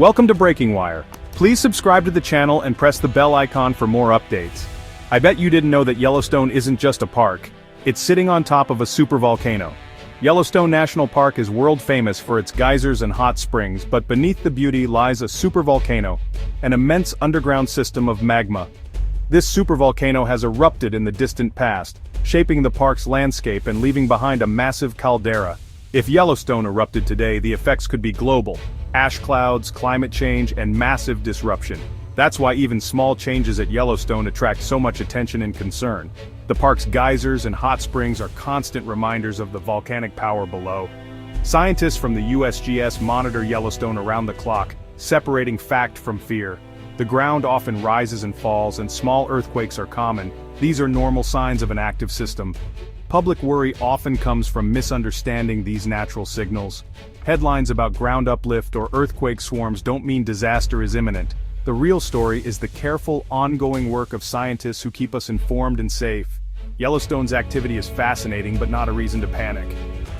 Welcome to Breaking Wire. Please subscribe to the channel and press the bell icon for more updates. I bet you didn't know that Yellowstone isn't just a park. It's sitting on top of a supervolcano. Yellowstone National Park is world famous for its geysers and hot springs, but beneath the beauty lies a supervolcano, an immense underground system of magma. This supervolcano has erupted in the distant past, shaping the park's landscape and leaving behind a massive caldera. If Yellowstone erupted today, the effects could be global: ash clouds, climate change, and massive disruption. That's why even small changes at Yellowstone attract so much attention and concern. The park's geysers and hot springs are constant reminders of the volcanic power below. Scientists from the USGS monitor Yellowstone around the clock, separating fact from fear. The ground often rises and falls, and small earthquakes are common. These are normal signs of an active system. Public worry often comes from misunderstanding these natural signals. Headlines about ground uplift or earthquake swarms don't mean disaster is imminent. The real story is the careful, ongoing work of scientists who keep us informed and safe. Yellowstone's activity is fascinating, but not a reason to panic.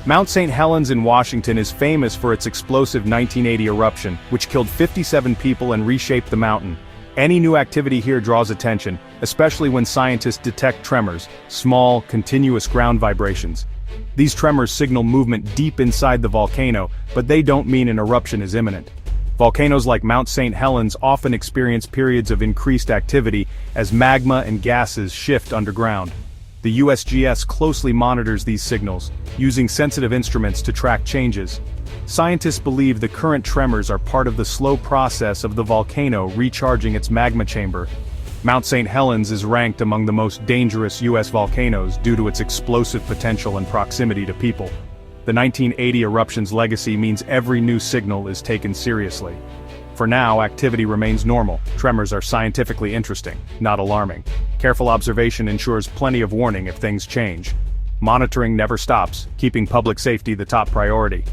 Mount St. Helens in Washington is famous for its explosive 1980 eruption, which killed 57 people and reshaped the mountain. Any new activity here draws attention, especially when scientists detect tremors, small, continuous ground vibrations. These tremors signal movement deep inside the volcano, but they don't mean an eruption is imminent. Volcanoes like Mount St. Helens often experience periods of increased activity as magma and gases shift underground. The USGS closely monitors these signals, using sensitive instruments to track changes. Scientists believe the current tremors are part of the slow process of the volcano recharging its magma chamber. Mount St. Helens is ranked among the most dangerous U.S. volcanoes due to its explosive potential and proximity to people. The 1980 eruption's legacy means every new signal is taken seriously. For now, activity remains normal. Tremors are scientifically interesting, not alarming. Careful observation ensures plenty of warning if things change. Monitoring never stops, keeping public safety the top priority.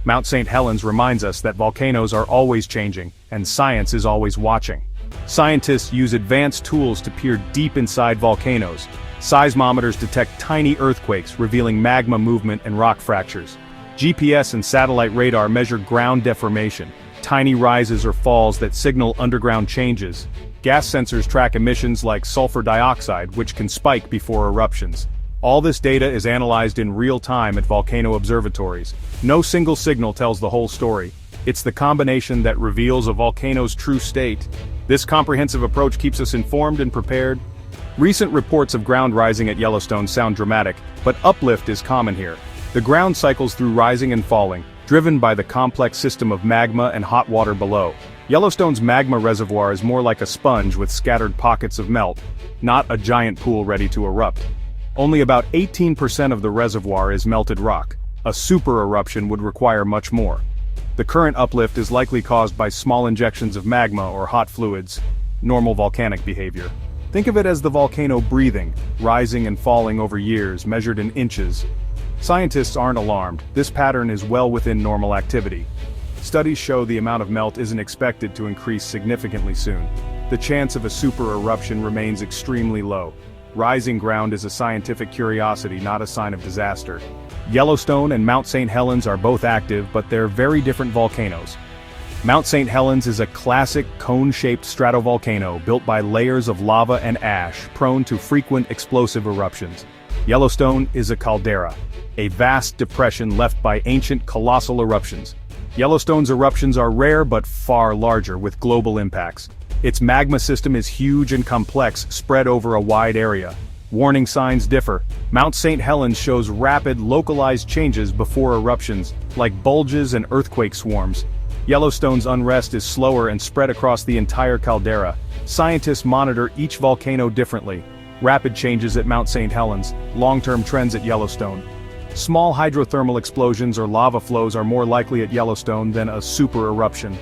Mount St. Helens reminds us that volcanoes are always changing, and science is always watching. Scientists use advanced tools to peer deep inside volcanoes. Seismometers detect tiny earthquakes, revealing magma movement and rock fractures. GPS and satellite radar measure ground deformation, tiny rises or falls that signal underground changes. Gas sensors track emissions like sulfur dioxide, which can spike before eruptions. All this data is analyzed in real time at volcano observatories. No single signal tells the whole story. It's the combination that reveals a volcano's true state. This comprehensive approach keeps us informed and prepared. Recent reports of ground rising at Yellowstone sound dramatic, but uplift is common here. The ground cycles through rising and falling, driven by the complex system of magma and hot water below. Yellowstone's magma reservoir is more like a sponge with scattered pockets of melt, not a giant pool ready to erupt. Only about 18% of the reservoir is melted rock. A super eruption would require much more. The current uplift is likely caused by small injections of magma or hot fluids, normal volcanic behavior. Think of it as the volcano breathing, rising and falling over years, measured in inches. Scientists aren't alarmed. This pattern is well within normal activity. Studies show the amount of melt isn't expected to increase significantly soon. The chance of a super eruption remains extremely low. Rising ground is a scientific curiosity, not a sign of disaster. Yellowstone and Mount St. Helens are both active, but they're very different volcanoes. Mount St. Helens is a classic cone-shaped stratovolcano built by layers of lava and ash, prone to frequent explosive eruptions. Yellowstone is a caldera, a vast depression left by ancient colossal eruptions. Yellowstone's eruptions are rare but far larger, with global impacts. Its magma system is huge and complex, spread over a wide area. Warning signs differ. Mount St. Helens shows rapid, localized changes before eruptions, like bulges and earthquake swarms. Yellowstone's unrest is slower and spread across the entire caldera. Scientists monitor each volcano differently. Rapid changes at Mount St. Helens, long-term trends at Yellowstone. Small hydrothermal explosions or lava flows are more likely at Yellowstone than a super eruption.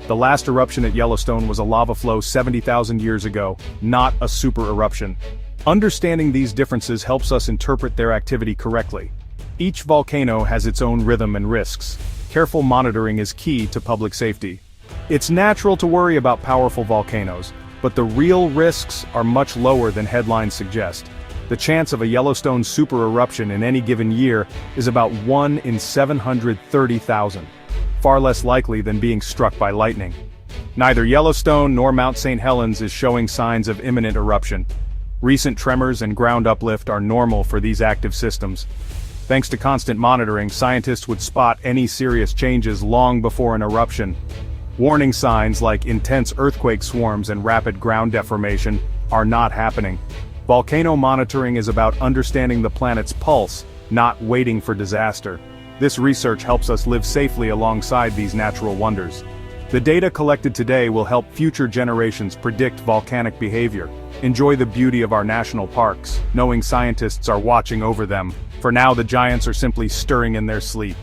The last eruption at Yellowstone was a lava flow 70,000 years ago, not a super eruption. Understanding these differences helps us interpret their activity correctly. Each volcano has its own rhythm and risks. Careful monitoring is key to public safety. It's natural to worry about powerful volcanoes, but the real risks are much lower than headlines suggest. The chance of a Yellowstone super eruption in any given year is about 1 in 730,000. far less likely than being struck by lightning. Neither Yellowstone nor Mount St. Helens is showing signs of imminent eruption. Recent tremors and ground uplift are normal for these active systems. Thanks to constant monitoring, scientists would spot any serious changes long before an eruption. Warning signs like intense earthquake swarms and rapid ground deformation are not happening. Volcano monitoring is about understanding the planet's pulse, not waiting for disaster. This research helps us live safely alongside these natural wonders. The data collected today will help future generations predict volcanic behavior. Enjoy the beauty of our national parks, knowing scientists are watching over them. For now, the giants are simply stirring in their sleep.